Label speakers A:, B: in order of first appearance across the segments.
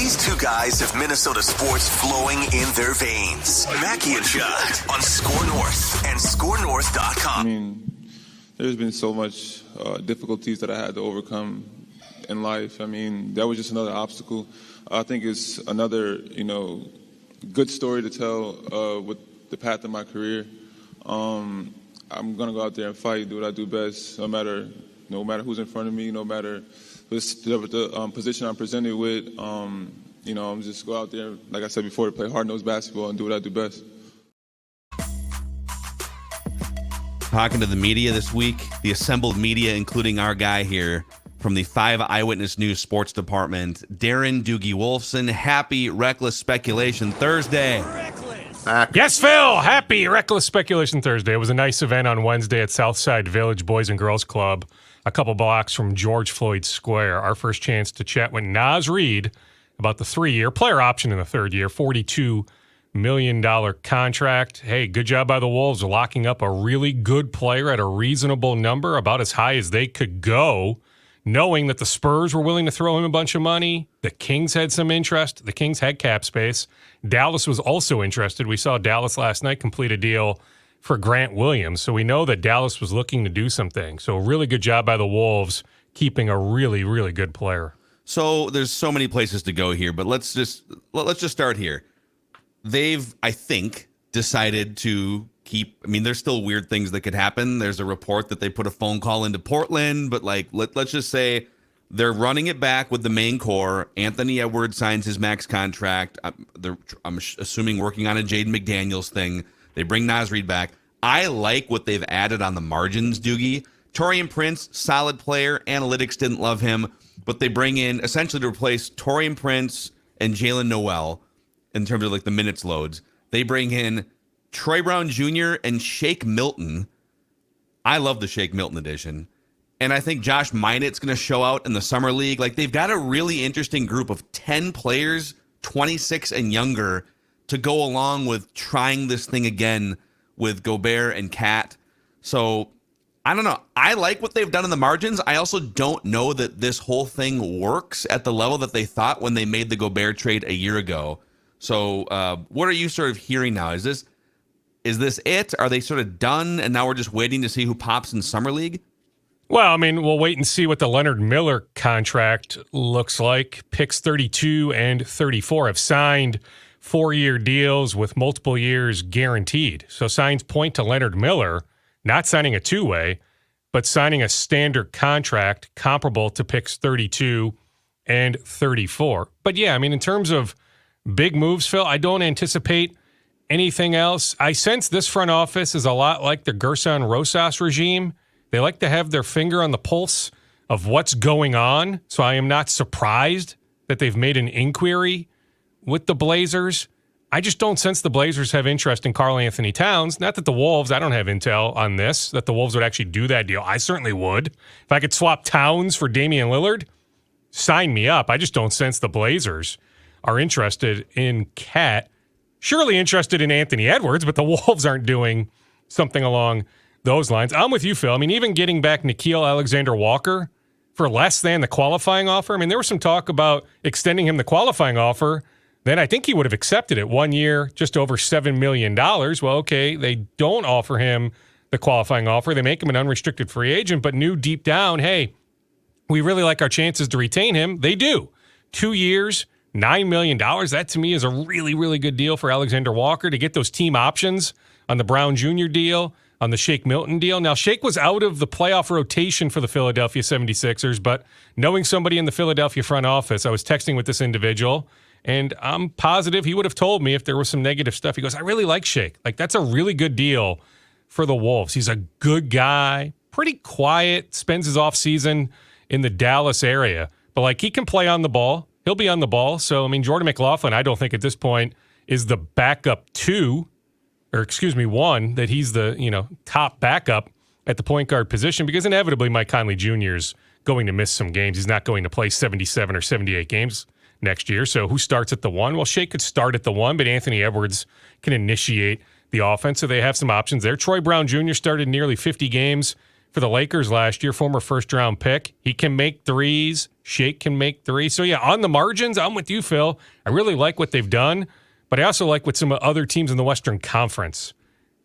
A: These two guys have Minnesota sports flowing in their veins. Mackie and Judd on SKOR North and SKORNorth.com.
B: I mean, there's been so much difficulties that I had to overcome in life. I mean, that was just another obstacle. I think it's another, good story to tell with the path of my career. I'm gonna go out there and fight, do what I do best, no matter who's in front of me, no matter the position I'm presented with. I'm just go out there, like I said before, to play hard-nosed basketball and do what I do best.
C: Talking to the media this week, the assembled media, including our guy here from the 5 Eyewitness News Sports Department, Darren Doogie Wolfson. Happy Reckless Speculation Thursday.
D: Yes, Phil. Happy Reckless Speculation Thursday. It was a nice event on Wednesday at Southside Village Boys and Girls Club, a couple blocks from George Floyd Square. Our first chance to chat with Naz Reid about the 3-year player option in the third year, $42 million contract. Hey, good job by the Wolves locking up a really good player at a reasonable number, about as high as they could go, knowing that the Spurs were willing to throw him a bunch of money. The Kings had some interest. The Kings had cap space. Dallas was also interested. We saw Dallas last night complete a deal for Grant Williams. So we know that Dallas was looking to do something. So really good job by the Wolves keeping a really, really good player.
C: So there's so many places to go here, but let's just start here. They've, I think, decided to keep. I mean, there's still weird things that could happen. There's a report that they put a phone call into Portland, but let's just say they're running it back with the main core. Anthony Edwards signs his max contract. I'm assuming working on a Jaden McDaniels thing. They bring Naz Reid back. I like what they've added on the margins, Doogie. Taurean Prince, solid player. Analytics didn't love him, but they bring in essentially to replace Taurean Prince and Jalen Noel in terms of the minutes loads. They bring in Troy Brown Jr. and Shake Milton. I love the Shake Milton edition. And I think Josh Minnett's going to show out in the Summer League. They've got a really interesting group of 10 players, 26 and younger, to go along with trying this thing again with Gobert and Cat. So, I don't know. I like what they've done in the margins. I also don't know that this whole thing works at the level that they thought when they made the Gobert trade a year ago. So, what are you sort of hearing now? Is this it? Are they sort of done, and now we're just waiting to see who pops in Summer League?
D: Well, I mean, we'll wait and see what the Leonard Miller contract looks like. Picks 32 and 34 have signed 4-year deals with multiple years guaranteed. So signs point to Leonard Miller not signing a two-way, but signing a standard contract comparable to picks 32 and 34. But yeah, I mean, in terms of big moves, Phil, I don't anticipate anything else. I sense this front office is a lot like the Gerson Rosas regime. They like to have their finger on the pulse of what's going on. So I am not surprised that they've made an inquiry with the Blazers. I just don't sense the Blazers have interest in Karl Anthony Towns. Not that the Wolves, I don't have intel on this, that the Wolves would actually do that deal. I certainly would. If I could swap Towns for Damian Lillard, sign me up. I just don't sense the Blazers are interested in Cat. Surely interested in Anthony Edwards, but the Wolves aren't doing something along those lines. I'm with you, Phil. I mean, even getting back Nickeil Alexander-Walker for less than the qualifying offer. I mean, there was some talk about extending him the qualifying offer. Then I think he would have accepted it 1 year, just over $7 million. Well, okay, they don't offer him the qualifying offer. They make him an unrestricted free agent, but knew deep down, hey, we really like our chances to retain him. They do. 2 years, $9 million. That to me is a really, really good deal for Alexander Walker to get those team options on the Brown Jr. deal, on the Shake Milton deal. Now, Shake was out of the playoff rotation for the Philadelphia 76ers, but knowing somebody in the Philadelphia front office, I was texting with this individual, and I'm positive he would have told me if there was some negative stuff. He goes, I really like Shake. That's a really good deal for the Wolves. He's a good guy, pretty quiet, spends his offseason in the Dallas area. But, he can play on the ball. He'll be on the ball. So, I mean, Jordan McLaughlin, I don't think at this point is the backup one, that he's the, top backup at the point guard position, because inevitably Mike Conley Jr. is going to miss some games. He's not going to play 77 or 78 games next year. So who starts at the one? Well, Shea could start at the one, but Anthony Edwards can initiate the offense. So they have some options there. Troy Brown Jr. started nearly 50 games for the Lakers last year, former first-round pick. He can make threes. Shake can make threes. So, yeah, on the margins, I'm with you, Phil. I really like what they've done, but I also like what some other teams in the Western Conference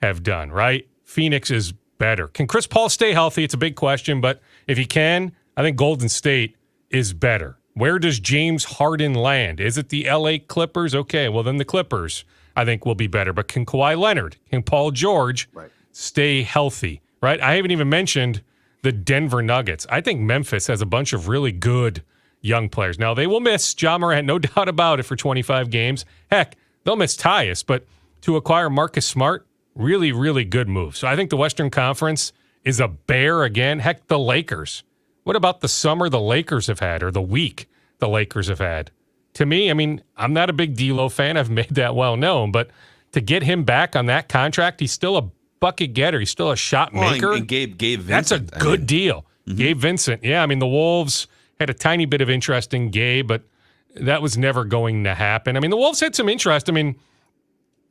D: have done, right? Phoenix is better. Can Chris Paul stay healthy? It's a big question, but if he can, I think Golden State is better. Where does James Harden land? Is it the LA Clippers? Okay, well, then the Clippers, I think, will be better. But can Kawhi Leonard, can Paul George stay healthy, right? I haven't even mentioned the Denver Nuggets. I think Memphis has a bunch of really good young players. Now, they will miss Ja Morant, no doubt about it, for 25 games. Heck, they'll miss Tyus, but to acquire Marcus Smart, really, really good move. So I think the Western Conference is a bear again. Heck, the Lakers. What about the summer the Lakers have had or the week the Lakers have had? To me, I mean, I'm not a big D'Lo fan. I've made that well known. But to get him back on that contract, he's still a bucket getter. He's still a shot maker.
C: And Gabe Vincent.
D: That's a good deal. Mm-hmm. Gabe Vincent. Yeah, I mean, the Wolves had a tiny bit of interest in Gabe, but that was never going to happen. I mean, the Wolves had some interest. I mean,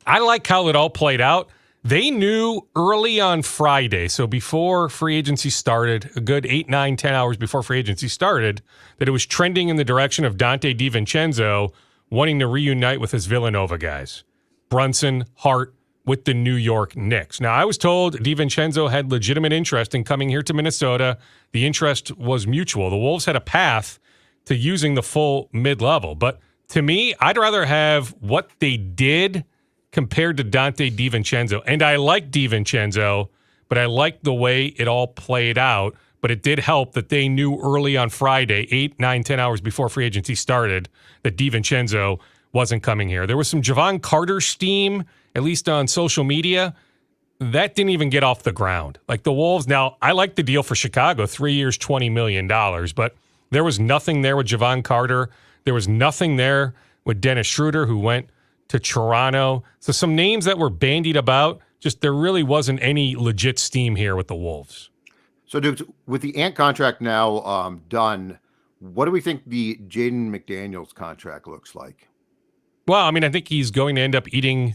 D: I like how it all played out. They knew early on Friday, so before free agency started, a good 8, 9, 10 hours before free agency started, that it was trending in the direction of Dante DiVincenzo wanting to reunite with his Villanova guys. Brunson, Hart, with the New York Knicks. Now, I was told DiVincenzo had legitimate interest in coming here to Minnesota. The interest was mutual. The Wolves had a path to using the full mid-level. But to me, I'd rather have what they did compared to Dante DiVincenzo. And I like DiVincenzo, but I like the way it all played out. But it did help that they knew early on Friday, 8, 9, 10 hours before free agency started, that DiVincenzo wasn't coming here. There was some Javon Carter steam, at least on social media. That didn't even get off the ground. Like the Wolves, now, I like the deal for Chicago, 3 years, $20 million. But there was nothing there with Javon Carter. There was nothing there with Dennis Schroeder, who went to Toronto. So some names that were bandied about, just there really wasn't any legit steam here with the Wolves.
E: So, Duke, with the Ant contract now done, what do we think the Jaden McDaniels contract looks like?
D: Well, I mean, I think he's going to end up eating,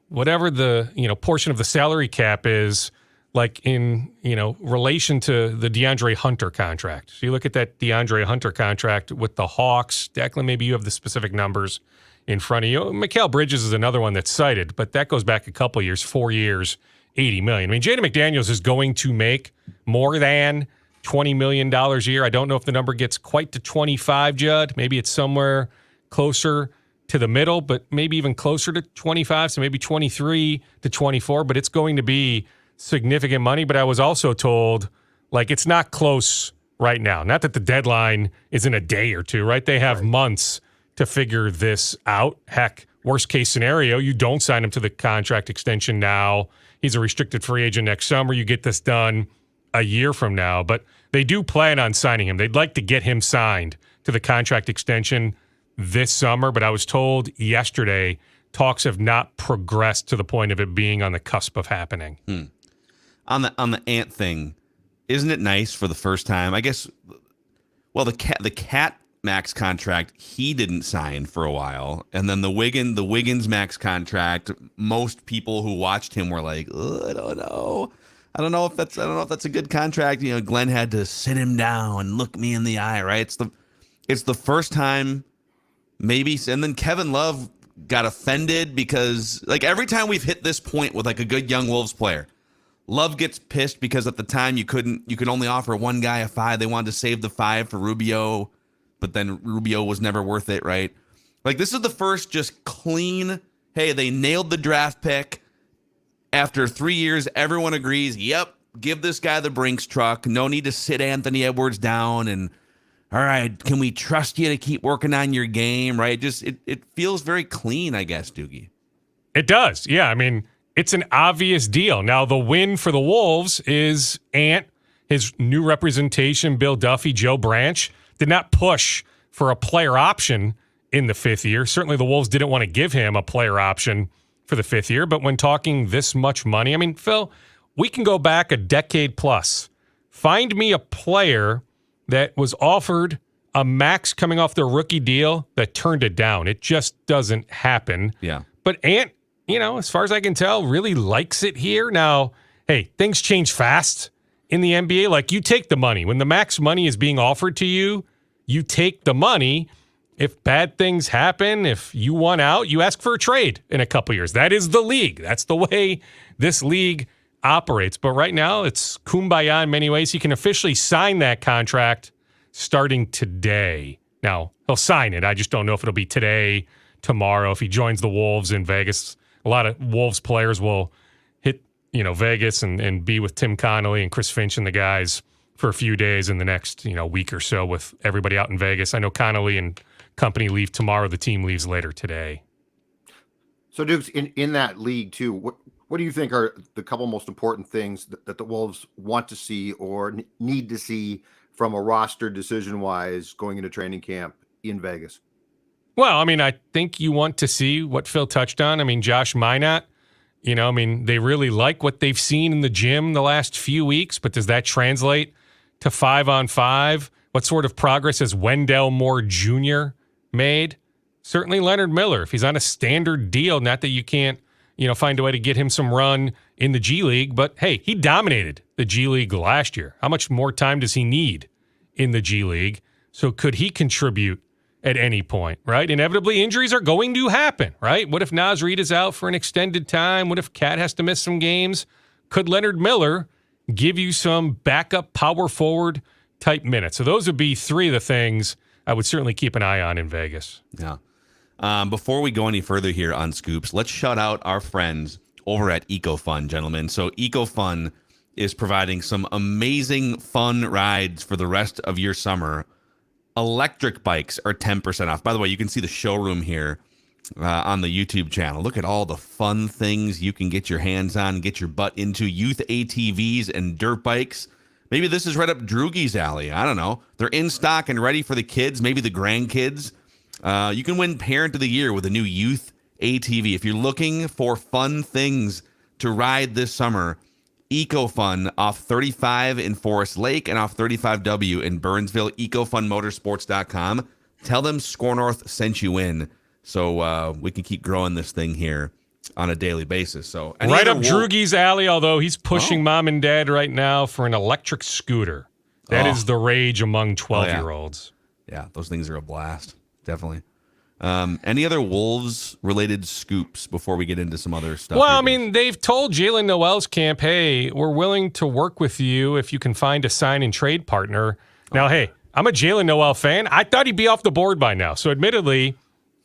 D: whatever the, portion of the salary cap is, like in, relation to the DeAndre Hunter contract. So you look at that DeAndre Hunter contract with the Hawks. Declan, maybe you have the specific numbers in front of you. Mikal Bridges is another one that's cited, but that goes back a couple years, 4 years, $80 million. I mean, Jaden McDaniels is going to make more than $20 million a year. I don't know if the number gets quite to 25, Judd. Maybe it's somewhere closer to the middle, but maybe even closer to 25, so maybe 23 to 24, but it's going to be significant money. But I was also told, it's not close right now. Not that the deadline is in a day or two, right? They have months to figure this out. Heck, worst case scenario, you don't sign him to the contract extension now. He's a restricted free agent next summer. You get this done a year from now. But they do plan on signing him. They'd like to get him signed to the contract extension this summer. But I was told yesterday talks have not progressed to the point of it being on the cusp of happening.
C: On the Ant thing, isn't it nice for the first time? I guess, well, the Cat max contract he didn't sign for a while, and then the Wiggins max contract, most people who watched him were like, I don't know if that's a good contract. Glenn had to sit him down and look me in the eye, right? It's the first time maybe, and then Kevin Love got offended because every time we've hit this point with a good young Wolves player, Love gets pissed because at the time you could only offer one guy a 5. They wanted to save the 5 for Rubio, but then Rubio was never worth it, right? This is the first just clean, hey, they nailed the draft pick. After 3 years, everyone agrees, yep, give this guy the Brinks truck. No need to sit Anthony Edwards down. And, all right, can we trust you to keep working on your game, right? It feels very clean, I guess, Doogie.
D: It does, yeah. I mean, it's an obvious deal. Now, the win for the Wolves is Ant, his new representation, Bill Duffy, Joe Branch, did not push for a player option in the 5th year. Certainly the Wolves didn't want to give him a player option for the 5th year, but when talking this much money, I mean, Phil, we can go back a decade plus. Find me a player that was offered a max coming off their rookie deal that turned it down. It just doesn't happen.
C: Yeah.
D: But Ant, as far as I can tell, really likes it here. Now, hey, things change fast in the NBA. Like, you take the money. When the max money is being offered to you, you take the money. If bad things happen, if you want out, you ask for a trade in a couple years. That is the league. That's the way this league operates. But right now, it's kumbaya in many ways. He can officially sign that contract starting today. Now, he'll sign it. I just don't know if it'll be today, tomorrow. If he joins the Wolves in Vegas, a lot of Wolves players will hit, Vegas and be with Tim Connolly and Chris Finch and the guys for a few days in the next, week or so with everybody out in Vegas. I know Connolly and company leave tomorrow. The team leaves later today.
E: So, Dukes, in that league, too, what do you think are the couple most important things that the Wolves want to see or need to see from a roster decision-wise going into training camp in Vegas?
D: Well, I think you want to see what Phil touched on. Josh Minot, they really like what they've seen in the gym the last few weeks, but does that translate to 5-on-5? What sort of progress has Wendell Moore Jr. made? Certainly Leonard Miller, if he's on a standard deal, not that you can't, find a way to get him some run in the G League, but hey, he dominated the G League last year. How much more time does he need in the G League? So could he contribute at any point, right? Inevitably, injuries are going to happen, right? What if Naz Reid is out for an extended time? What if Cat has to miss some games? Could Leonard Miller give you some backup power forward type minutes? So those would be three of the things I would certainly keep an eye on in Vegas.
C: Yeah. Before we go any further here on Scoops, let's shout out our friends over at EcoFun, gentlemen. So EcoFun is providing some amazing fun rides for the rest of your summer. Electric bikes are 10% off. By the way, you can see the showroom here on the YouTube channel. Look at all the fun things you can get your hands on, get your butt into. Youth ATVs and dirt bikes. Maybe this is right up Droogy's alley. I don't know. They're in stock and ready for the kids, maybe the grandkids. You can win Parent of the Year with a new youth ATV. If you're looking for fun things to ride this summer, EcoFun off 35 in Forest Lake and off 35W in Burnsville, ecofunmotorsports.com. Tell them SKOR North sent you in so we can keep growing this thing here on a daily basis. So
D: right up Droogy's alley, although he's pushing mom and dad right now for an electric scooter. That is the rage among 12-year-olds.
C: Yeah, those things are a blast. Definitely. Any other Wolves-related scoops before we get into some other stuff?
D: Well, they've told Jalen Noel's camp, hey, we're willing to work with you if you can find a sign-and-trade partner. Now, hey, I'm a Jalen Noel fan. I thought he'd be off the board by now. So, admittedly,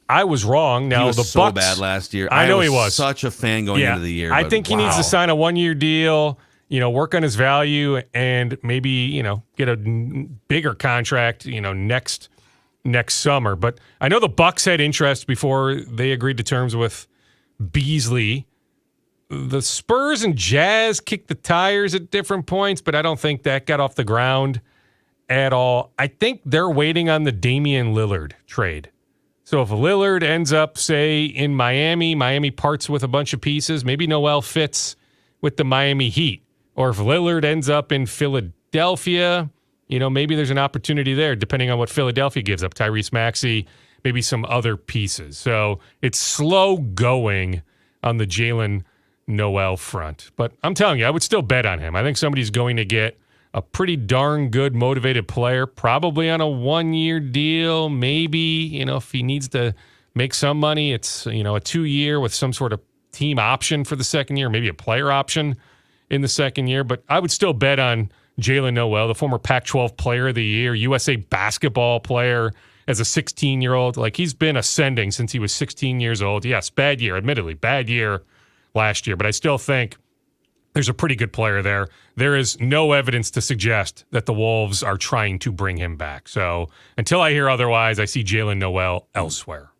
D: I was wrong. Now,
C: he was
D: the
C: so
D: Bucks,
C: bad last year.
D: I know he was.
C: Such a fan going into the year.
D: I think he needs to sign a one-year deal, work on his value, and maybe, get a bigger contract, next summer. But I know the Bucks had interest before they agreed to terms with Beasley. The Spurs and Jazz kicked the tires at different points, but I don't think that got off the ground at all. I think they're waiting on the Damian Lillard trade. So if Lillard ends up, say, in Miami parts with a bunch of pieces, maybe Noel fits with the Miami Heat. Or if Lillard ends up in Philadelphia, maybe there's an opportunity there, depending on what Philadelphia gives up. Tyrese Maxey, maybe some other pieces. So it's slow going on the Jalen Noel front. But I'm telling you, I would still bet on him. I think somebody's going to get a pretty darn good motivated player, probably on a one-year deal. Maybe, if he needs to make some money, it's, a 2-year with some sort of team option for the second year, maybe a player option in the second year. But I would still bet on Jalen Noel, the former Pac-12 Player of the Year, USA basketball player as a 16-year-old. Like, he's been ascending since he was 16 years old. Yes, bad year, admittedly, bad year last year. But I still think there's a pretty good player there. There is no evidence to suggest that the Wolves are trying to bring him back. So until I hear otherwise, I see Jalen Noel elsewhere.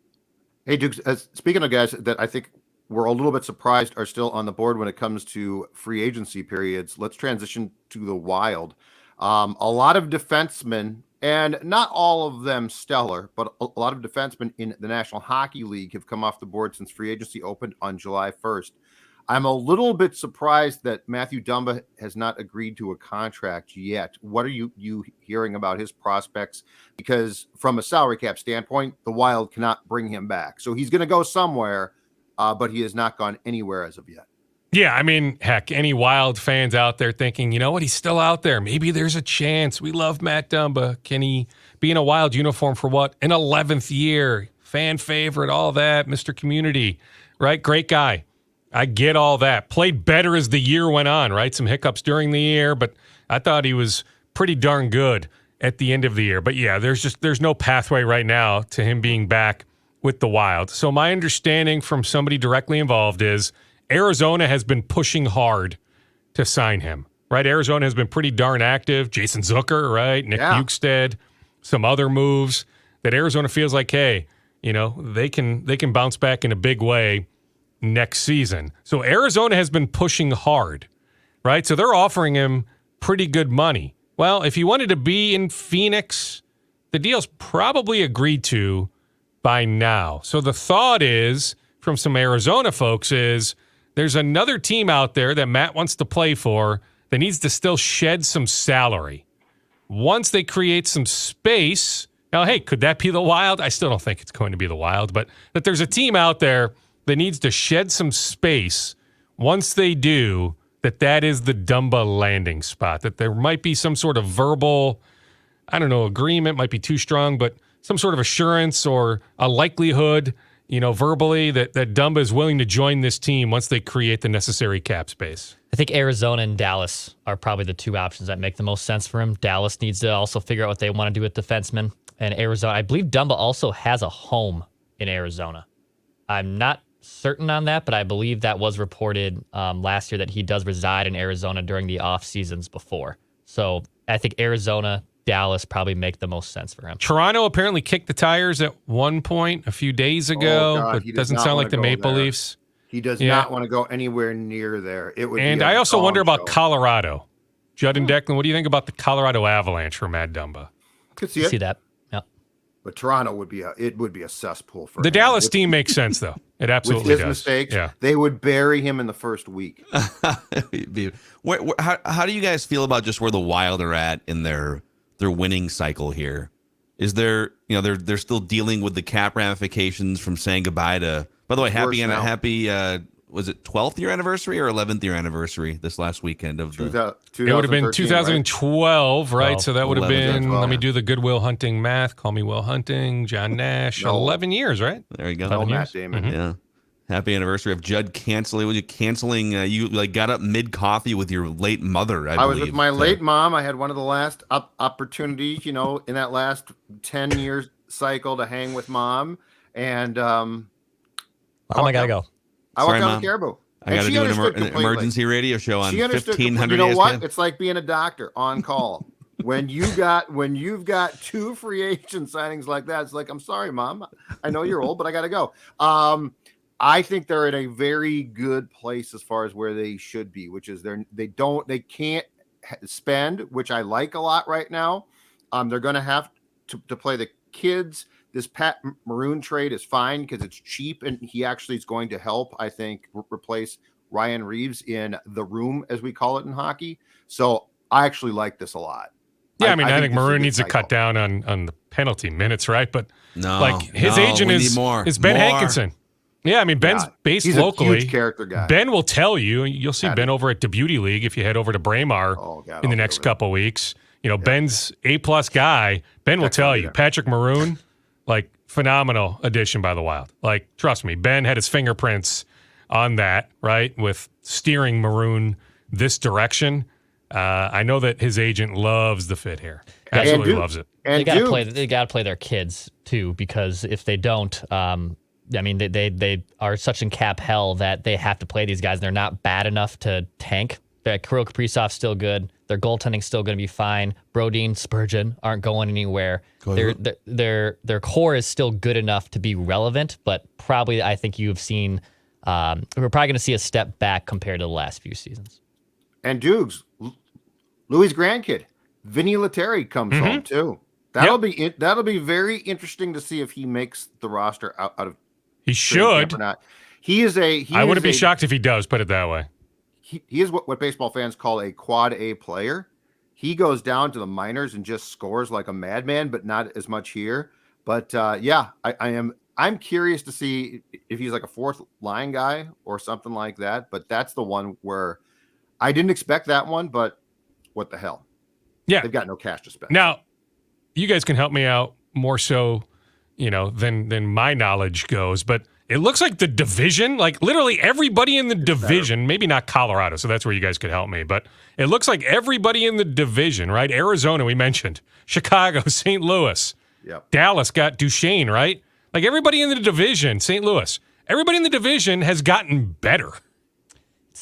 E: Hey, Dukes, speaking of guys that I think we're a little bit surprised are still on the board when it comes to free agency periods, let's transition to the Wild. A lot of defensemen, and not all of them stellar, but a lot of defensemen in the National Hockey League have come off the board since free agency opened on July 1st. I'm a little bit surprised that Matthew Dumba has not agreed to a contract yet. What are you hearing about his prospects? Because from a salary cap standpoint, the Wild cannot bring him back. So he's going to go somewhere, but he has not gone anywhere as of yet.
D: Yeah, I mean, heck, any Wild fans out there thinking, you know what, he's still out there. Maybe there's a chance. We love Matt Dumba. Can he be in a Wild uniform for what? An 11th year. Fan favorite, all that. Mr. Community, right? Great guy. I get all that. Played better as the year went on, right? Some hiccups during the year, but I thought he was pretty darn good at the end of the year. But yeah, there's no pathway right now to him being back with the Wild. So my understanding from somebody directly involved is Arizona has been pushing hard to sign him, right? Arizona has been pretty darn active. Jason Zucker, right? Nick Bukestad, some other moves that Arizona feels like, hey, you know, they can bounce back in a big way next season. So Arizona has been pushing hard, right? So they're offering him pretty good money. Well, if he wanted to be in Phoenix, the deal's probably agreed to by now. So the thought is, from some Arizona folks, is there's another team out there that Matt wants to play for that needs to still shed some salary. Once they create some space, now, hey, could that be the Wild? I still don't think it's going to be the Wild, but that there's a team out there that needs to shed some space. Once they do, that is the Dumba landing spot, that there might be some sort of verbal, I don't know, agreement might be too strong, but some sort of assurance or a likelihood, you know, verbally that Dumba is willing to join this team once they create the necessary cap space.
F: I think Arizona and Dallas are probably the two options that make the most sense for him. Dallas needs to also figure out what they want to do with defensemen. And Arizona, I believe Dumba also has a home in Arizona. I'm not certain on that, but I believe that was reported last year that he does reside in Arizona during the off seasons before. So I think Arizona, Dallas probably make the most sense for him.
D: Toronto apparently kicked the tires at one point a few days ago, but it doesn't sound like the Maple Leafs.
E: He does not want to go anywhere near there. It would.
D: And I also wonder about Colorado. Judd and Declan, what do you think about the Colorado Avalanche for Matt Dumba?
E: Could see it.
F: See that.
E: But Toronto would be a cesspool for
D: the
E: him.
D: Dallas team makes sense though. It absolutely
E: with his
D: does.
E: Mistakes,
D: yeah.
E: They would bury him in the first week.
C: How do you guys feel about just where the Wild are at in their winning cycle here? Is there, you know, they're still dealing with the cap ramifications from saying goodbye to. By the way, happy was it 12th year anniversary or 11th year anniversary this last weekend of the?
D: It would have been 2012, right? So that would have been.
E: 12.
D: Let me do the good Will Hunting math. Call me Will Hunting. John Nash. 11 years, right?
C: There you go.
E: No, Matt Damon.
C: Mm-hmm. Yeah. Happy anniversary of Judd canceling. Was you canceling? You like got up mid coffee with your late mother. I
E: was with my late mom. I had one of the last opportunities, you know, in that last 10 years cycle to hang with mom. And
F: I gotta go.
E: I walked down to Caribou.
C: I got to do an emergency radio show on 1500.
E: You know what?
C: ESPN.
E: It's like being a doctor on call. when you've got two free agent signings like that, it's like, I'm sorry, Mom. I know you're old, but I got to go. I think they're in a very good place as far as where they should be, which is they can't spend, which I like a lot right now. They're going to have to play the kids. This Pat Maroon trade is fine because it's cheap, and he actually is going to help, I think, replace Ryan Reeves in the room, as we call it in hockey. So I actually like this a lot.
D: Yeah, I think Maroon needs to cut down on the penalty minutes, right? But his agent is Ben Hankinson. Yeah, I mean, Ben's based
E: he's
D: locally.
E: A huge character guy.
D: Ben will tell you. You'll see Ben over at the Beauty League if you head over to Braemar in the next couple weeks. You know, Ben's A-plus guy. Ben will tell you. Patrick Maroon. Like, phenomenal addition by the Wild. Like, trust me, Ben had his fingerprints on that, right, with steering Maroon this direction. I know that his agent loves the fit here. Absolutely loves it.
F: And they gotta play their kids too, because if they don't, I mean, they are such in cap hell that they have to play these guys, and they're not bad enough to tank. Kirill Kaprizov's still good. Their goaltending's still going to be fine. Brodeen, Spurgeon aren't going anywhere. Their core is still good enough to be relevant, but probably I think you've seen we're probably going to see a step back compared to the last few seasons.
E: And Dukes, Louis' grandkid, Vinny Lettieri comes home too. That'll be very interesting to see if he makes the roster out of.
D: He should.
E: Or not. I
D: wouldn't be shocked if he does. Put it that way.
E: He is what baseball fans call a quad A player. He goes down to the minors and just scores like a madman, but not as much here. But I am I'm curious to see if he's like a fourth line guy or something like that. But that's the one where I didn't expect that one, but what the hell?
D: Yeah.
E: They've got no cash to spend.
D: Now, you guys can help me out more so, than my knowledge goes, but it looks like the division, like literally everybody in the division, maybe not Colorado, so that's where you guys could help me, but it looks like everybody in the division, right? Arizona, we mentioned. Chicago, St. Louis.
E: Yep.
D: Dallas got Duchesne, right? Like everybody in the division, St. Louis, everybody in the division has gotten better.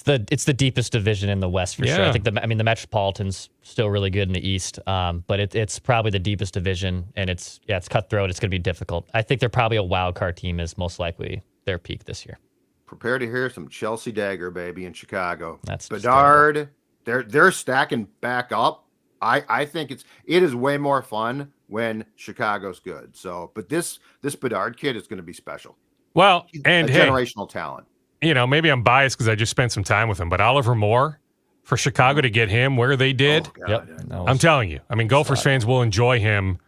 F: It's the deepest division in the West for sure. I think the Metropolitan's still really good in the East, but it's probably the deepest division, and it's cutthroat. It's going to be difficult. I think they're probably a wild card team is most likely their peak this year.
E: Prepare to hear some Chelsea dagger, baby, in Chicago.
F: That's
E: Bedard. They're stacking back up. I think it is way more fun when Chicago's good. So, but this Bedard kid is going to be special.
D: Well,
E: He's
D: and
E: a generational talent.
D: Maybe I'm biased because I just spent some time with him, but Oliver Moore, for Chicago to get him where they did, I'm telling you. I mean, Gophers fans will enjoy him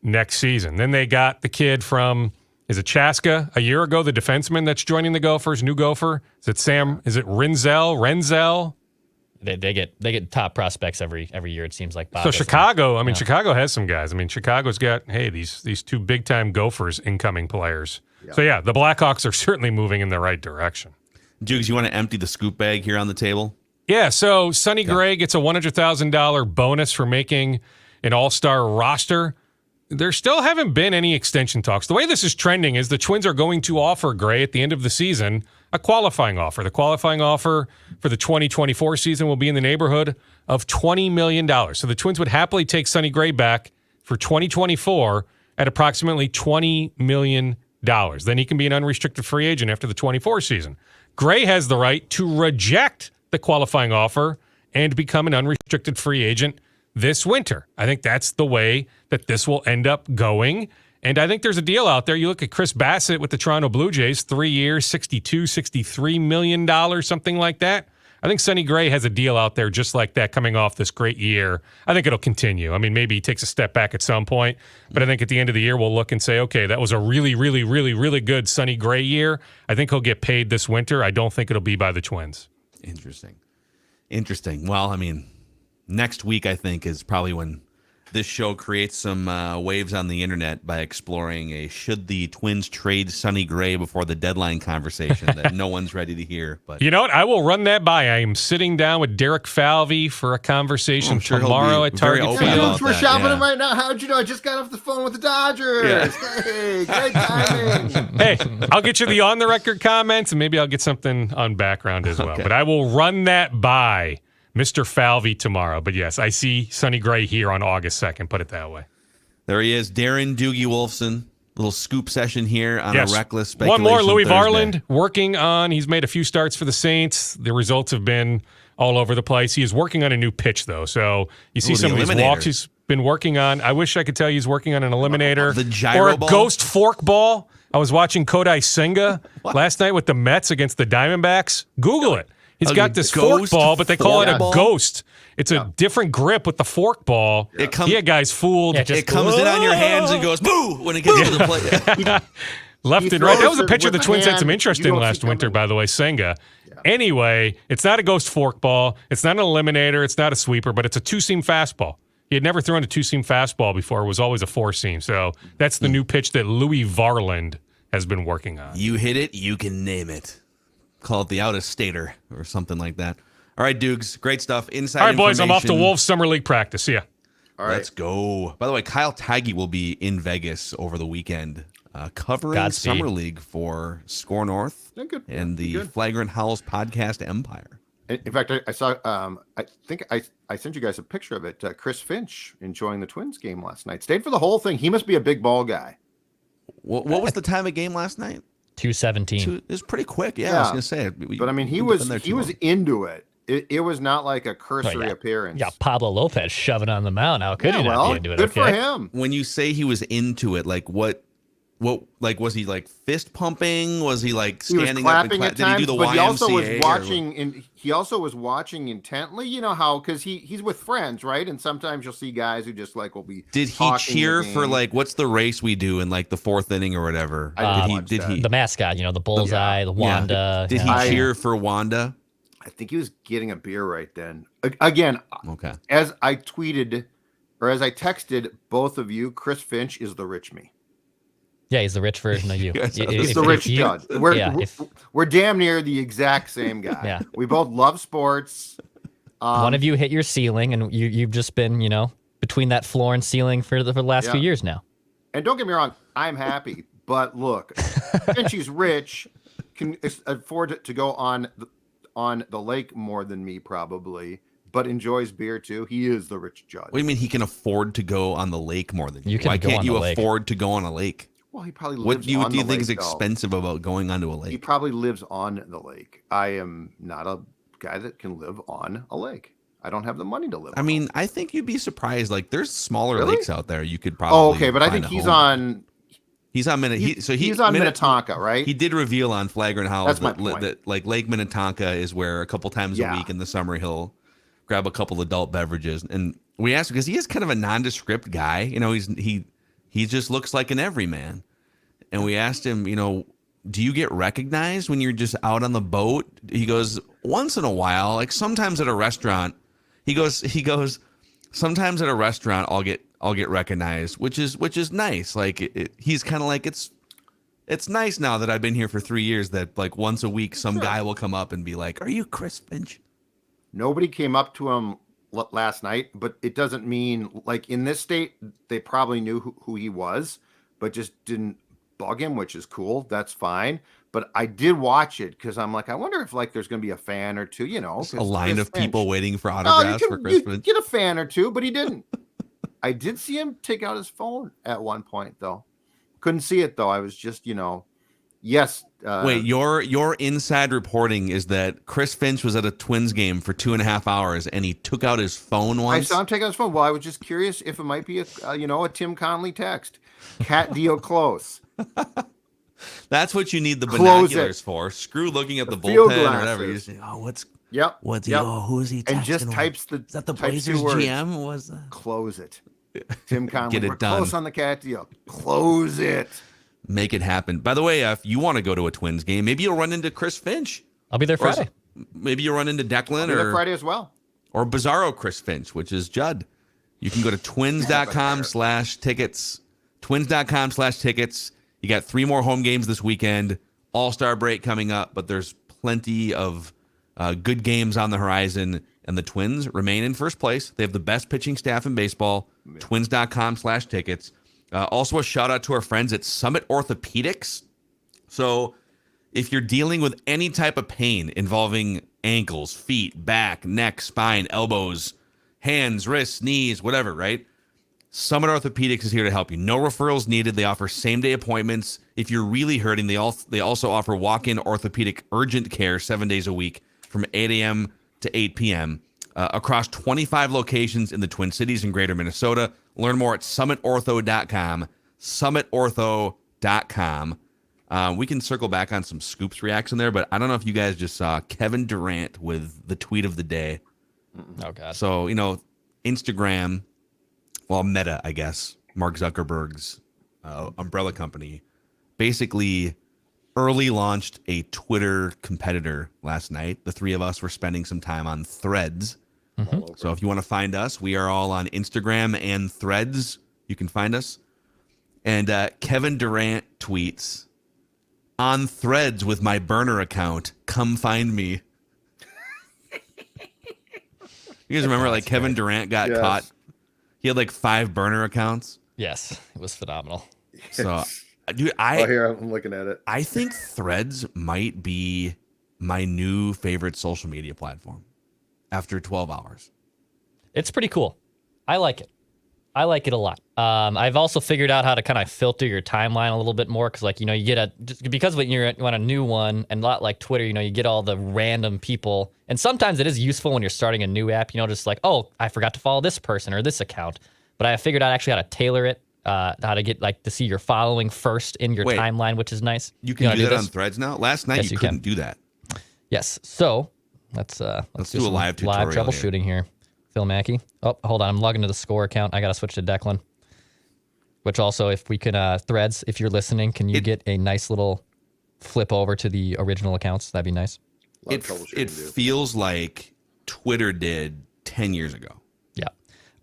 D: next season. Then they got the kid from, is it Chaska, a year ago, the defenseman that's joining the Gophers, new Gopher? Is it Renzel?
F: They get top prospects every year, it seems like. Bob
D: So Chicago, Chicago has some guys. I mean, Chicago's got, these two big-time Gophers incoming players. So, the Blackhawks are certainly moving in the right direction.
C: Dukes, you want to empty the scoop bag here on the table?
D: Yeah, so Sonny Gray gets a $100,000 bonus for making an all-star roster. There still haven't been any extension talks. The way this is trending is the Twins are going to offer Gray at the end of the season a qualifying offer. The qualifying offer for the 2024 season will be in the neighborhood of $20 million. So the Twins would happily take Sonny Gray back for 2024 at approximately $20 million. Then he can be an unrestricted free agent after the 24 season. Gray has the right to reject the qualifying offer and become an unrestricted free agent this winter. I think that's the way that this will end up going. And I think there's a deal out there. You look at Chris Bassett with the Toronto Blue Jays, 3 years, $63 million, something like that. I think Sonny Gray has a deal out there just like that coming off this great year. I think it'll continue. I mean, maybe he takes a step back at some point, but I think at the end of the year, we'll look and say, okay, that was a really, really, really, really good Sonny Gray year. I think he'll get paid this winter. I don't think it'll be by the Twins.
C: Interesting. Well, I mean, next week, I think, is probably when this show creates some waves on the internet by exploring a should the Twins trade Sonny Gray before the deadline conversation that no one's ready to hear. But
D: you know what? I will run that by. I am sitting down with Derek Falvey for a conversation tomorrow at Target Field.
E: We're shopping him right now. How'd you know? I just got off the phone with the Dodgers.
C: Yeah.
E: Hey, great timing.
D: Hey, I'll get you the on-the-record comments, and maybe I'll get something on background as well.
C: Okay.
D: But I will run that by Mr. Falvey tomorrow. But yes, I see Sonny Gray here on August 2nd, put it that way.
C: there he is, Darren Doogie Wolfson. Little scoop session here on a reckless speculation
D: One more, Louis
C: Thursday.
D: Varland working on, he's made a few starts for the Saints. The results have been all over the place. He is working on a new pitch, though. So you see some of his walks he's been working on. I wish I could tell you he's working on an eliminator
C: The gyro
D: or a
C: ball?
D: ghost fork ball. I was watching Kodai Senga last night with the Mets against the Diamondbacks. Google it. He's got this fork
C: ghost
D: ball, but they call it a
C: fork ball?
D: ghost. It's a different grip with the fork ball. Yeah, guys fooled.
C: It comes in on your hands and goes boo when it gets to the plate.
D: Left and right. That was a pitcher the Twins had some interest in last winter, by the way, Senga. Yeah. Anyway, it's not a ghost fork ball. It's not an eliminator. It's not a sweeper, but it's a two-seam fastball. He had never thrown a two-seam fastball before. It was always a four-seam. So that's the new pitch that Louis Varland has been working on.
C: You hit it, you can name it. Call it the out-of-stater or something like that. All right, Dukes, great stuff. Inside
D: All right, boys, I'm off to
C: information.
D: Wolves Summer League practice. See ya.
E: All right.
C: Let's go. By the way, Kyle Tagge will be in Vegas over the weekend covering
F: Godspeed.
C: Summer League for SKOR North and the Flagrant Howls podcast empire.
E: In fact, I saw. I think I sent you guys a picture of it. Chris Finch enjoying the Twins game last night. Stayed for the whole thing. He must be a big ball guy.
C: What was the time of game last night?
F: 2:17.
C: It was pretty quick. Yeah, I was gonna say.
E: But I mean, he was into it. It was not like a cursory appearance.
F: Yeah, Pablo Lopez shoving on the mound. How could he not be into it?
E: Good for him.
C: When you say he was into it, like what what, like, was he like fist pumping? Was he like
E: He was
C: standing up and
E: clapping at
C: did he
E: times,
C: do the
E: but he also was
C: YMCA or
E: watching, and he also was watching intently. You know how, because he's with friends, right? And sometimes you'll see guys who just like will be.
C: Did he
E: talking
C: cheer
E: the
C: for
E: game.
C: like what's the race we do in like the 4th inning or whatever?
E: I didn't
C: Did
E: watch
C: he?
E: that.
C: Did he?
F: The mascot, the bullseye, the
C: Yeah.
F: Wanda.
C: Did
F: yeah.
C: he cheer for Wanda?
E: I think he was getting a beer right then. Again,
C: Okay.
E: as I tweeted or as I texted both of you, Chris Finch is the rich me.
F: Yeah, he's the rich version of you.
C: Yes,
E: He's the rich judge. We're damn near the exact same guy.
F: Yeah.
E: We both love sports.
F: One of you hit your ceiling, and you've just been, between that floor and ceiling for the last few years now.
E: And don't get me wrong, I'm happy. But look, Finchie's rich, can afford to go on the lake more than me probably, but enjoys beer too. He is the rich judge.
C: What do you mean he can afford to go on the lake more than you?
F: You can
C: Why
F: go
C: can't
F: on
C: you
F: the lake.
C: afford to go on a lake?
E: Well, he probably lives
C: What do you
E: on the
C: think is
E: lake, though.
C: expensive about going onto a
E: He
C: lake?
E: probably lives on the lake. I am not a guy that can live on a lake. I don't have the money to live
C: I
E: on
C: mean, I think you'd be surprised. Like, there's smaller
E: Really?
C: lakes out there. You could probably.
E: Oh, okay, but I
C: find
E: think
C: a
E: he's
C: home.
E: on
C: He's on
E: he's on Minnetonka, right?
C: He did reveal on Flagrant Howls
E: That's my
C: that,
E: point.
C: that like Lake Minnetonka is where a couple times a
E: Yeah.
C: week in the summer he'll grab a couple adult beverages. And we asked because he is kind of a nondescript guy. He just looks like an everyman. And we asked him, do you get recognized when you're just out on the boat? He goes, once in a while, like sometimes at a restaurant. He goes, sometimes at a restaurant I'll get recognized, which is nice. Like he's kind of like it's nice now that I've been here for 3 years that like once a week some guy will come up and be like, "Are you Chris Finch?"
E: Nobody came up to him last night, but it doesn't mean like in this state they probably knew who he was, but just didn't bug him, which is cool. That's fine. But I did watch it because I'm like, I wonder if like there's going to be a fan or two,
C: A line
E: Chris
C: of people
E: Finch.
C: waiting for
E: Oh,
C: autographs for Chris
E: you
C: Finch.
E: get a fan or two, but he didn't. I did see him take out his phone at one point, though. Couldn't see it though. I was just, yes.
C: Wait, your inside reporting is that Chris Finch was at a Twins game for 2.5 hours and he took out his phone
E: I
C: once.
E: saw him take out his phone. Well, I was just curious if it might be a Tim Conley text. Cat deal close.
C: That's what you need the
E: Close
C: binoculars
E: it.
C: for. Screw looking at the
E: field
C: bullpen or whatever. You
E: glasses.
C: say, oh, what's
E: Yep.
C: he?
E: Yep.
C: Oh, who is he?
E: And just
C: texting with?
E: types
C: Is that the
E: types
C: Blazers
E: two words.
C: GM? Was that?
E: Close it. Tim Conley.
C: Get it
E: We're
C: done.
E: close on the cat deal. Close it.
C: Make it happen. By the way, if you want to go to a Twins game, maybe you'll run into Chris Finch.
F: I'll be there
C: Or
F: Friday.
C: maybe you'll run into Declan
E: Or Friday as well.
C: or Bizarro Chris Finch, which is Judd. You can go to twins.com/tickets. Twins.com/tickets. You got 3 more home games this weekend. All-Star break coming up, but there's plenty of good games on the horizon, and the Twins remain in first place. They have the best pitching staff in baseball. Twins.com/tickets. Also, a shout out to our friends at Summit Orthopedics. So, if you're dealing with any type of pain involving ankles, feet, back, neck, spine, elbows, hands, wrists, knees, whatever, right? Summit Orthopedics is here to help you. No referrals needed. They offer same-day appointments. If you're really hurting, they also offer walk-in orthopedic urgent care 7 days a week from 8 a.m. to 8 p.m. Across 25 locations in the Twin Cities and Greater Minnesota. Learn more at summitortho.com. Summitortho.com. We can circle back on some Scoops reaction there, but I don't know if you guys just saw Kevin Durant with the tweet of the day.
F: Oh, God.
C: So, Instagram, well, Meta, I guess, Mark Zuckerberg's umbrella company, basically early launched a Twitter competitor last night. The 3 of us were spending some time on Threads. So if you want to find us, we are all on Instagram and Threads. You can find us. And Kevin Durant tweets, on Threads with my burner account, come find me. You guys remember like Kevin Durant got caught? He had like 5 burner accounts.
F: Yes, it was phenomenal.
C: So, dude,
E: Here, I'm looking at it.
C: I think Threads might be my new favorite social media platform after 12 hours.
F: It's pretty cool. I like it. I like it a lot. I've also figured out how to kind of filter your timeline a little bit more because, like, you get because when you're on a new one and not like Twitter, you get all the random people. And sometimes it is useful when you're starting a new app, just like, oh, I forgot to follow this person or this account. But I figured out actually how to tailor it how to get to see your following first in your
C: Wait.
F: timeline, which is nice.
C: You can do that
F: this?
C: on Threads now. Last night
F: Yes,
C: you
F: you
C: couldn't
F: can.
C: do that.
F: Yes. So let's
C: do a
F: some
C: live tutorial here.
F: troubleshooting here. Phil Mackey. Oh, hold on. I'm logging to the SKOR account. I got to switch to Declan. Which also, if we can, Threads, if you're listening, can you get a nice little flip over to the original accounts? That'd be nice.
C: It feels like Twitter did 10 years ago.
F: Yeah.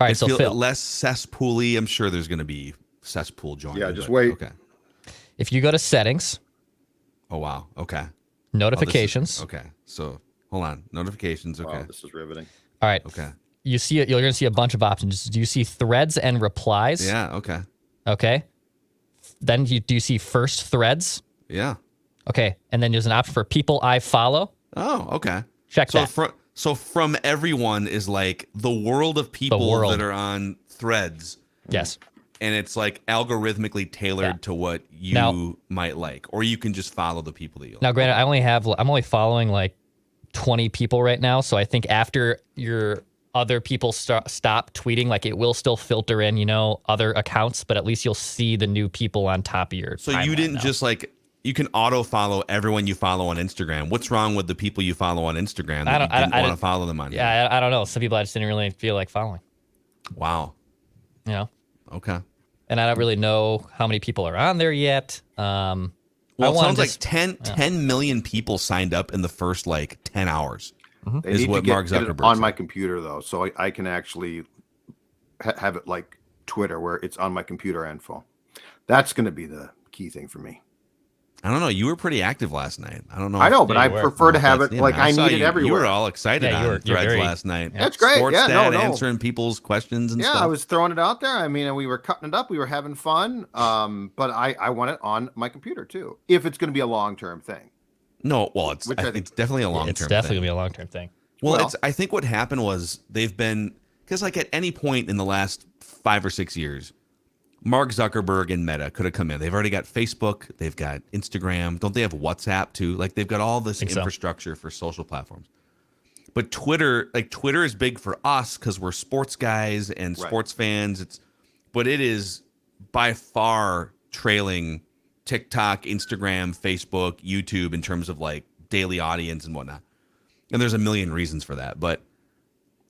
F: All right, so Phil.
C: Less cesspool-y. I'm sure there's going to be cesspool joining.
E: Yeah, just wait.
C: Okay.
F: If you go to settings.
C: Oh, wow. Okay.
F: Notifications.
C: Okay. So, hold on. Notifications. Okay.
E: Wow, this is riveting.
F: All right.
C: Okay.
F: You see it. You're going to see a bunch of options. Do you see threads and replies?
C: Yeah. Okay.
F: Okay. Then do you see first threads?
C: Yeah.
F: Okay. And then there's an option for people I follow.
C: Oh, okay.
F: Check that.
C: So from everyone is like the world of people that are on Threads.
F: Yes.
C: And it's like algorithmically tailored to what you might like, or you can just follow the people that you like.
F: Now, granted, I'm only following like 20 people right now, so I think after your other people stop tweeting, like it will still filter in, other accounts, but at least you'll see the new people on top of your.
C: So you didn't just you can auto follow everyone you follow on Instagram. What's wrong with the people you follow on Instagram that you didn't want to follow them on?
F: Yeah, I don't know. Some people I just didn't really feel like following.
C: Wow. Okay.
F: And I don't really know how many people are on there yet.
C: Well, it sounds like 10 million people signed up in the first 10 hours.
E: They
C: is
E: need
C: what
E: to get
C: Mark
E: it
C: Zuckerberg
E: on
C: said.
E: my computer though, so I can actually have it like Twitter, where it's on my computer info. That's going to be the key thing for me.
C: I don't know. You were pretty active last night. I don't know.
E: I know, but I prefer to have it like I need it everywhere.
C: You were all excited on Threads last night.
E: That's great.
C: Sports
E: Yeah,
C: stat,
E: no.
C: answering people's questions and stuff.
E: Yeah, I was throwing it out there. I mean, and we were cutting it up. We were having fun. But I want it on my computer too, if it's going to be a long-term thing.
C: No, well, it's definitely a long-term thing.
F: It's definitely going to be a long-term thing.
C: Well, I think what happened was they've been, because at any point in the last 5 or 6 years, Mark Zuckerberg and Meta could have come in. They've already got Facebook. They've got Instagram. Don't they have WhatsApp too? They've got all this infrastructure for social platforms. But Twitter is big for us because we're sports guys and sports fans. But it is by far trailing TikTok, Instagram, Facebook, YouTube in terms of daily audience and whatnot. And there's a million reasons for that. But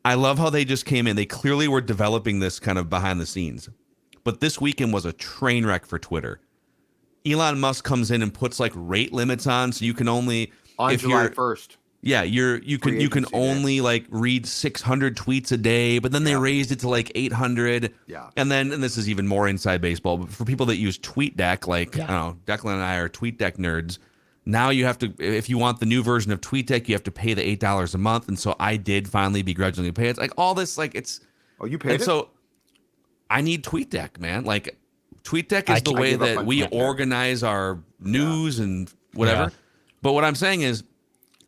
C: I love how they just came in. They clearly were developing this kind of behind the scenes. But this weekend was a train wreck for Twitter. Elon Musk comes in and puts rate limits on, so you can only
E: on July 1st.
C: Yeah, you can only read 600 tweets a day, but then they raised it to 800.
E: Yeah.
C: And this is even more inside baseball, but for people that use TweetDeck, I don't know, Declan and I are TweetDeck nerds. Now you have to, if you want the new version of TweetDeck, you have to pay the $8 a month. And so I did finally begrudgingly pay it. It's all this, it's.
E: Oh, you paid it?
C: So I need TweetDeck, man. TweetDeck is the way that we organize our news and whatever. Yeah. But what I'm saying is,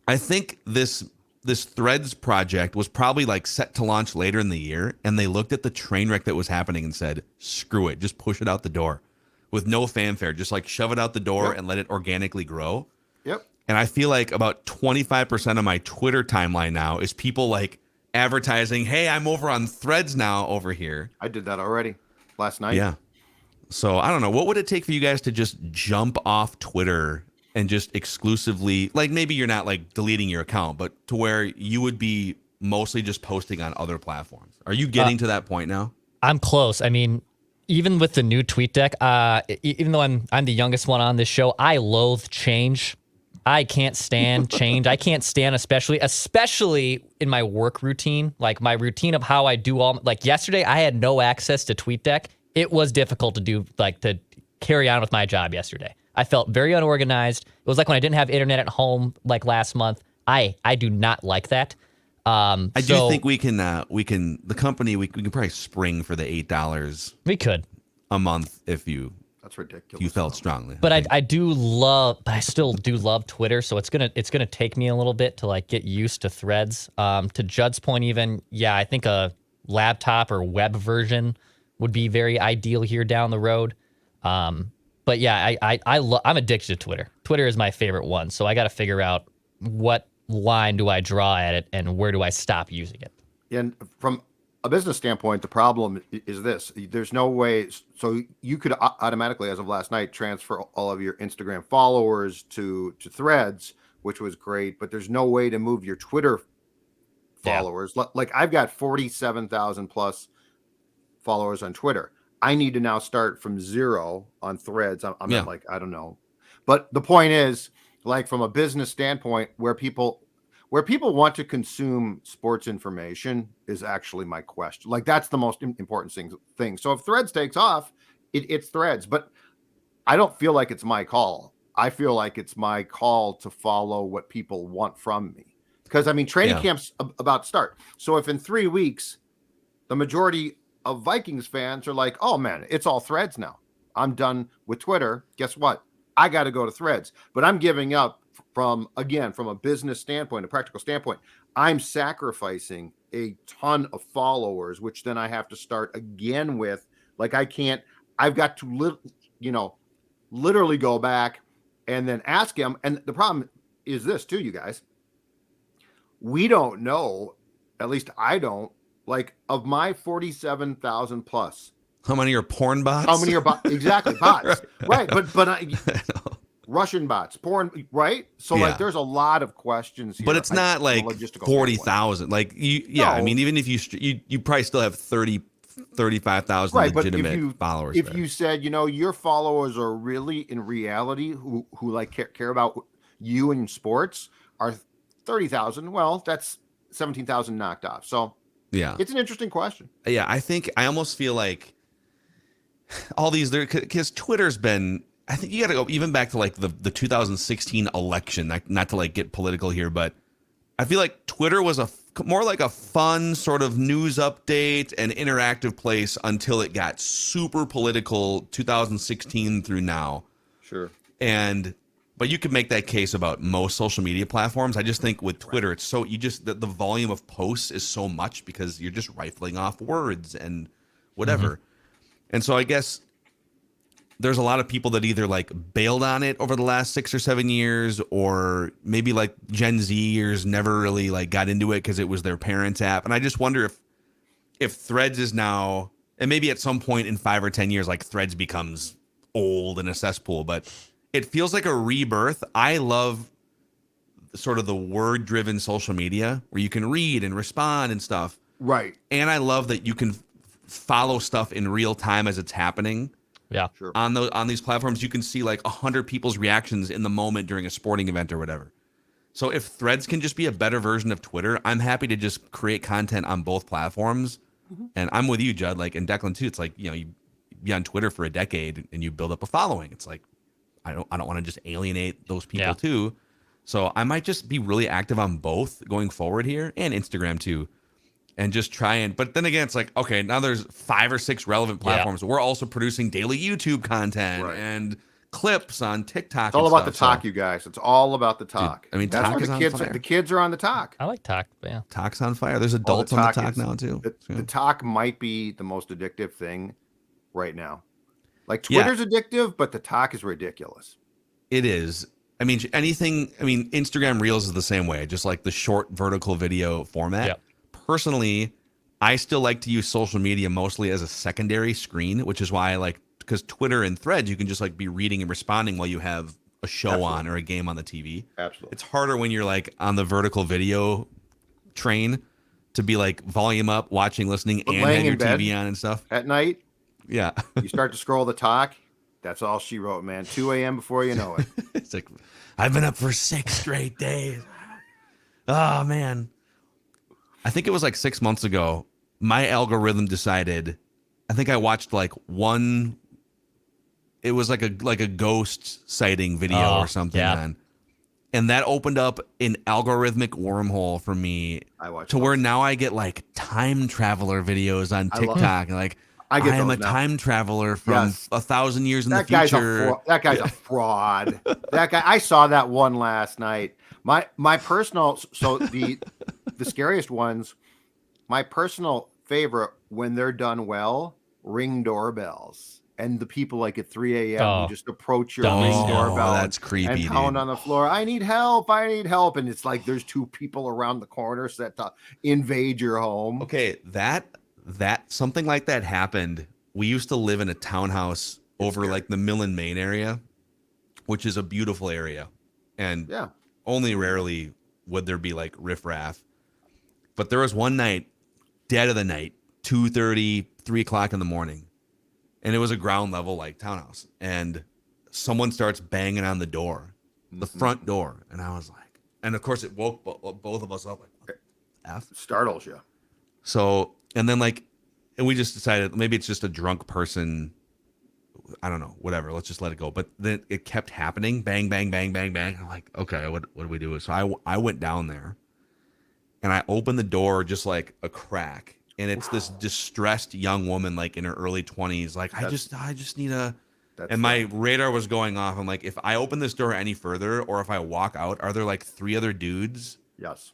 C: I think this Threads project was probably set to launch later in the year, and they looked at the train wreck that was happening and said, "Screw it, just push it out the door with no fanfare. Just shove it out the door and let it organically grow."
E: Yep.
C: And I feel about 25% of my Twitter timeline now is people advertising, "Hey, I'm over on Threads now over here."
E: I did that already last night.
C: Yeah. So I don't know. What would it take for you guys to just jump off Twitter and just exclusively, maybe you're not deleting your account, but to where you would be mostly just posting on other platforms? Are you getting to that point now?
F: I'm close. I mean, even with the new TweetDeck, even though I'm the youngest one on this show, I loathe change. I can't stand change. I can't stand, especially in my work routine, my routine of how I do all. Yesterday, I had no access to TweetDeck. It was difficult to do, to carry on with my job yesterday. I felt very unorganized. It was like when I didn't have internet at home, last month. I do not like that.
C: I do think we can the company we can probably spring for the $8.
F: We could
C: a month if you.
E: That's ridiculous.
C: You felt strongly.
F: But I still do love Twitter, so it's gonna take me a little bit to get used to Threads. To Judd's point, even I think a laptop or web version would be very ideal here down the road. But yeah, I'm addicted to Twitter. Twitter is my favorite one, so I got to figure out what line do I draw at it and where do I stop using it.
E: And from a business standpoint, the problem is this: there's no way. So you could automatically, as of last night, transfer all of your Instagram followers to Threads, which was great. But there's no way to move your Twitter followers. Like I've got 47,000 plus followers on Twitter. I need to now start from zero on Threads. I'm at like, I don't know. But the point is, like from a business standpoint, where people want to consume sports information is actually my question. Like that's the most important thing. So if Threads takes off, it's Threads. But I don't feel like it's my call. I feel like it's my call to follow what people want from me. Because I mean, training camp's about to start. So if in 3 weeks, the majority of Vikings fans are like, oh man, it's all Threads now. I'm done with Twitter. Guess what? I got to go to Threads. But I'm giving up from a business standpoint, a practical standpoint. I'm sacrificing a ton of followers, which then I have to start again with. Like I've got to literally go back and then ask him. And the problem is this too, you guys. We don't know, at least I don't, like of my 47,000 plus.
C: How many are porn bots?
E: How many are bots? Exactly, bots. Right. But Russian bots, porn, right? So like there's a lot of questions here.
C: But it's not like 40,000. Like no. I mean, even if you probably still have 35,000 legitimate followers.
E: If you said, your followers are really in reality who like care about you and sports are 30,000, well, that's 17,000 knocked off. So
C: yeah,
E: it's an interesting question.
C: Yeah, I almost feel like all these there because Twitter's been. I think you got to go even back to like the 2016 election. Not to like get political here, but I feel like Twitter was more like a fun sort of news update and interactive place until it got super political 2016 through now.
E: Sure.
C: But you could make that case about most social media platforms. I just think with Twitter, it's so the volume of posts is so much because you're just rifling off words and whatever. And so I guess there's a lot of people that either like bailed on it over the last 6 or 7 years, or maybe like Gen Zers never really like got into it because it was their parents' app. And I just wonder if Threads is now, and maybe at some point in 5 or 10 years, like Threads becomes old and a cesspool, but it feels like a rebirth. I love sort of the word-driven social media where you can read and respond and stuff.
E: Right.
C: And I love that you can follow stuff in real time as it's happening.
F: Yeah.
E: Sure.
C: On these platforms, you can see like 100 people's reactions in the moment during a sporting event or whatever. So if Threads can just be a better version of Twitter, I'm happy to just create content on both platforms. And I'm with you, Judd. Like, and Declan too. It's like, you be on Twitter for a decade and you build up a following. It's like, I don't want to just alienate those people too. So I might just be really active on both going forward here, and Instagram too. And just but then again, it's like, okay, now there's 5 or 6 relevant platforms. We're also producing daily YouTube content and clips on TikTok.
E: It's all about the talk, you guys. It's all about the talk.
C: Dude, I mean,
E: that's
C: talk
E: where
C: is
E: the
C: on
E: kids.
C: fire.
E: The kids are on the talk.
F: I like talk, but yeah.
C: Talk's on fire. There's adults on the talk now too.
E: The talk might be the most addictive thing right now. Like Twitter's addictive, but the talk is ridiculous.
C: It is. I mean, Instagram Reels is the same way, just like the short vertical video format.
F: Yep.
C: Personally, I still like to use social media mostly as a secondary screen, which is why I like, because Twitter and Threads, you can just like be reading and responding while you have a show on or a game on the TV.
E: Absolutely.
C: It's harder when you're like on the vertical video train to be like volume up, watching, listening, and have your TV on and stuff.
E: At night,
C: yeah.
E: you start to scroll the talk. That's all she wrote, man. 2 a.m. before you know it.
C: It's like, I've been up for 6 straight days. Oh, man. I think it was like 6 months ago. My algorithm decided, I think I watched like one, it was like a ghost sighting video or something, man. And that opened up an algorithmic wormhole for me to where now I get like time traveler videos on TikTok. Like, I am a time traveler from 1,000 years in the future.
E: That guy's a fraud. That guy, I saw that one last night. My personal, so the scariest ones, my personal favorite when they're done well, Ring doorbells. And the people like at 3 a.m. who just approach your Ring doorbell.
C: That's creepy,
E: and pound on the floor. I need help. And it's like there's 2 people around the corner set to invade your home.
C: Okay, that something like that happened. We used to live in a townhouse over like the Millen, Maine area, which is a beautiful area. And
E: Yeah.
C: only rarely would there be like riffraff. But there was one night, dead of the night, 2:30, 3 o'clock in the morning. And it was a ground level like townhouse. And someone starts banging on the door, the front door. And I was like, and of course it woke both of us up like, what the F?
E: Startles you.
C: So, and then like, and we just decided maybe it's just a drunk person. I don't know, whatever. Let's just let it go. But then it kept happening. Bang, bang, bang, bang, bang. I'm like, okay, what do we do? So I went down there and I opened the door just like a crack. And it's this distressed young woman, like in her early 20s. Like, I just need a, and my radar was going off. I'm like, if I open this door any further, or if I walk out, are there like 3 other dudes?
E: Yes.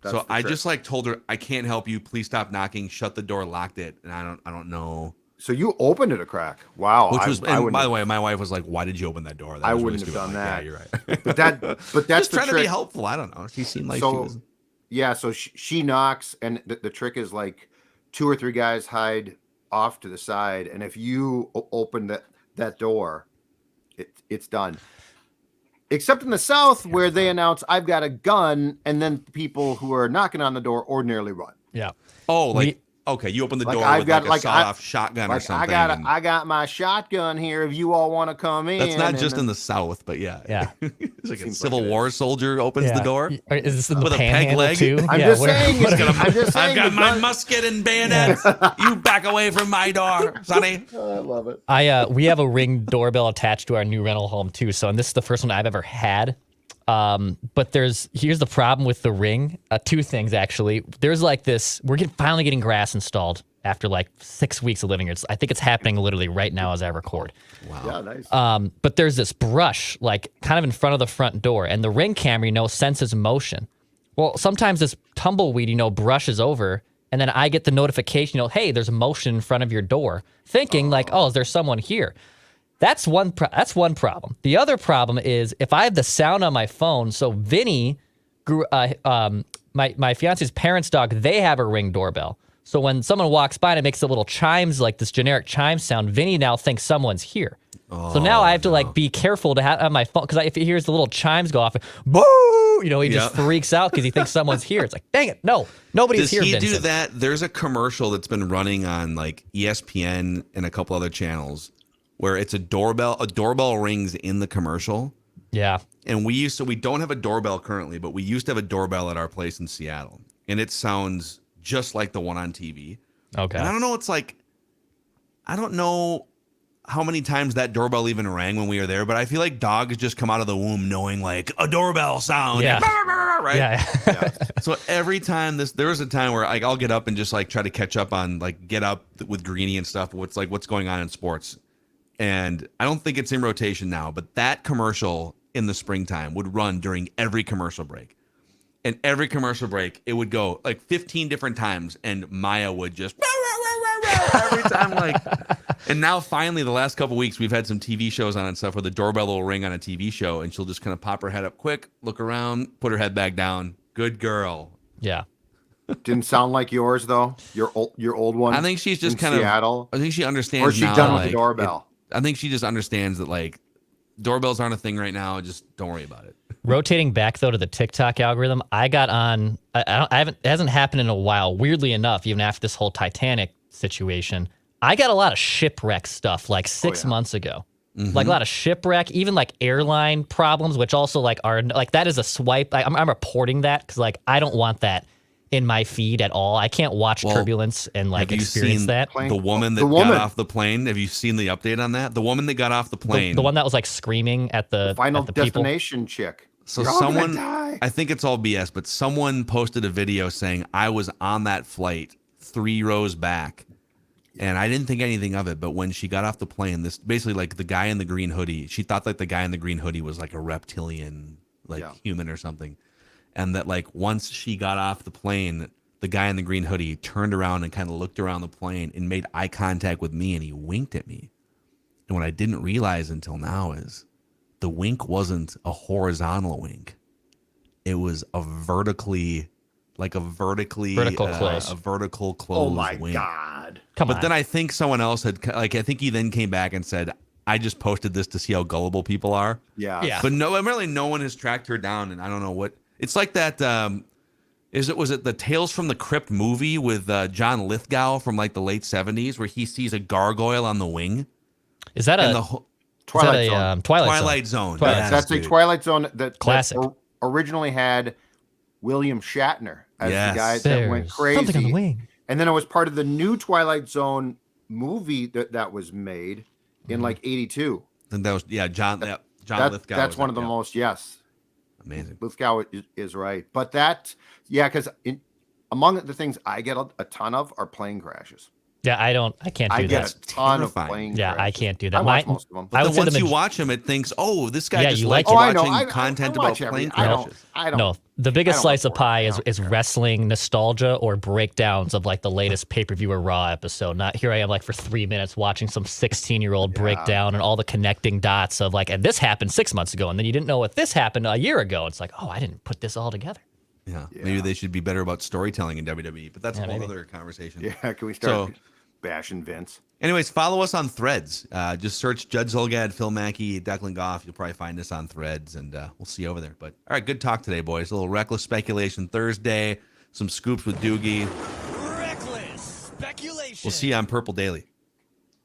C: So I just like told her, I can't help you. Please stop knocking. Shut the door. Locked it. And I don't know.
E: So you opened it a crack. Wow.
C: Which was, and by the way, my wife was like, "Why did you open that door?" That
E: I
C: was
E: wouldn't
C: really
E: have
C: stupid.
E: done
C: I'm like,
E: that.
C: Yeah, you're right.
E: But that's
C: Just
E: the
C: trying to
E: trick.
C: be helpful. I don't know. She seemed like she
E: So
C: was.
E: yeah, so she knocks, and the trick is like 2 or 3 guys hide off to the side, and if you open that door, it's done. Except in the South, where they announce "I've got a gun," and then people who are knocking on the door ordinarily run.
F: Yeah.
C: Oh, like okay, you open the
E: Like,
C: door
E: I've
C: with
E: got-
C: like a
E: like,
C: sawed-off shotgun or
E: Like
C: something.
E: I got my shotgun here. If you all want to come in,
C: that's not
E: and
C: just
E: then-
C: in the South, but yeah,
F: Yeah.
C: It's like a
E: Seems
C: Civil
E: like it
C: War soldier opens the door.
F: Is this in
C: With
F: the
C: a peg
F: panhandle
C: leg?
F: too?
E: I'm
F: Yeah,
E: just
F: what-
E: saying.
F: what-
E: I'm just saying.
C: I've got
E: the
C: my
E: gun-
C: musket and bayonets. You back away from my door, sonny.
E: I love it.
F: we have a Ring doorbell attached to our new rental home too. So, and this is the first one I've ever had. But here's the problem with the Ring. 2 things actually. There's like this. We're finally getting grass installed after like 6 weeks of living here. I think it's happening literally right now as I record.
E: Yeah, nice.
F: But there's this brush like kind of in front of the front door, and the Ring camera, senses motion. Well, sometimes this tumbleweed, brushes over, and then I get the notification, hey, there's motion in front of your door, thinking like, oh, is there someone here? That's one problem. The other problem is if I have the sound on my phone. So Vinny, my fiance's parents' dog, they have a Ring doorbell. So when someone walks by and it makes the little chimes, like this generic chime sound, Vinny now thinks someone's here. So now I have to like be careful to have on my phone, because if he hears the little chimes go off, boo, he just freaks out because he thinks someone's here. It's like, dang it, no, nobody's
C: Does
F: here.
C: he
F: Vincent.
C: do that? There's a commercial that's been running on like ESPN and a couple other channels where it's a doorbell rings in the commercial.
F: Yeah.
C: And we don't have a doorbell currently, but we used to have a doorbell at our place in Seattle, and it sounds just like the one on TV.
F: Okay.
C: And I don't know, I don't know how many times that doorbell even rang when we were there, but I feel like dogs just come out of the womb knowing like a doorbell sound.
F: Yeah.
C: Right?
F: Yeah.
C: So every time there was a time where like I'll get up and just like try to catch up on like Get Up with Greeny and stuff. What's going on in sports. And I don't think it's in rotation now, but that commercial in the springtime would run during every commercial break. And every commercial break, it would go like 15 different times, and Maya would just every time, like. And now, finally, the last couple weeks, we've had some TV shows on and stuff where the doorbell will ring on a TV show, and she'll just kind of pop her head up quick, look around, put her head back down. Good girl.
F: Yeah.
E: Didn't sound like yours though. Your old one.
C: I think she's just
E: in
C: kind
E: Seattle.
C: of. I think she understands.
E: Or is she
C: now,
E: done with
C: like,
E: the doorbell?
C: I think she just understands that like doorbells aren't a thing right now. Just don't worry about it.
F: Rotating back though to the TikTok algorithm, I got on. It hasn't happened in a while. Weirdly enough, even after this whole Titanic situation, I got a lot of shipwreck stuff like 6 months ago. Like a lot of shipwreck, even like airline problems, which also like are like that is a swipe. I'm reporting that because like I don't want that in my feed at all. I can't watch turbulence and like experience that.
C: The woman that got off the plane. Have you seen the update on that? The woman that got off the plane.
F: The one that was like screaming at the
E: Final
F: at the people.
E: Destination chick.
C: So
E: You're all gonna
C: someone,
E: die.
C: I think it's all BS, but someone posted a video saying I was on that flight 3 rows back, and I didn't think anything of it. But when she got off the plane, this basically like the guy in the green hoodie, she thought that the guy in the green hoodie was like a reptilian, like human or something, and that like once she got off the plane, the guy in the green hoodie turned around and kind of looked around the plane and made eye contact with me, and he winked at me. And what I didn't realize until now is the wink wasn't a horizontal wink. It was a vertically like a
F: Vertical close.
C: a vertical close.
E: Oh my
C: wing.
E: God.
F: Come
C: But
F: on.
C: then I think someone else had, like, I think he then came back and said, I just posted this to see how gullible people are.
E: Yeah.
F: Yeah.
C: But no, really, no one has tracked her down, and I don't know what. It's like that. Was it the Tales from the Crypt movie with John Lithgow from like the late 70s, where he sees a gargoyle on the wing?
F: Is that
C: And
F: a
C: the whole,
E: Twilight Zone.
F: Zone?
C: Twilight Zone.
F: Twilight
C: Yes,
E: That's a
C: dude.
E: Twilight Zone that
F: Classic.
E: originally had William Shatner as
C: Yes.
E: the guy that went
F: There's
E: crazy.
F: something on the wing.
E: And then it was part of the new Twilight Zone movie that was made in like 82.
C: And that was John Lithgow.
E: That's
C: was
E: one
C: that,
E: of the
C: yeah.
E: most, yes.
C: Amazing.
E: Lithgow is right. But that, because among the things I get a ton of are plane crashes.
F: Yeah, I can't
E: I
F: do
E: get
F: that.
E: a ton
C: terrifying.
E: of plane
F: Yeah,
E: crashes.
F: I can't do that.
E: I watch most of them.
F: I
C: But
F: would say
C: once
F: the
C: you
F: maj-
C: watch him, it thinks, oh, this guy
F: Yeah,
C: just
F: you
C: likes
F: like it.
E: I know.
C: watching
E: I
C: content
E: watch
C: about plane
E: I don't.
C: crashes.
E: I don't.
F: No, the biggest
E: I don't
F: slice
E: look
F: of
E: for it.
F: pie
E: I
F: is
E: don't care.
F: wrestling nostalgia or breakdowns of like the latest pay-per-view or Raw episode. Not here I am like for 3 minutes watching some 16-year-old breakdown and all the connecting dots of like, and this happened 6 months ago, and then you didn't know what this happened a year ago. It's like, oh, I didn't put this all together.
C: Yeah, maybe they should be better about storytelling in WWE, but that's a whole other conversation.
E: Yeah, can we start bashing Vince?
C: Anyways, follow us on Threads. Just search Judd Zolgad, Phil Mackey, Declan Goff. You'll probably find us on Threads, and we'll see you over there. But all right, good talk today, boys. A little reckless speculation Thursday, some scoops with Doogie.
G: Reckless speculation.
C: We'll see you on Purple Daily.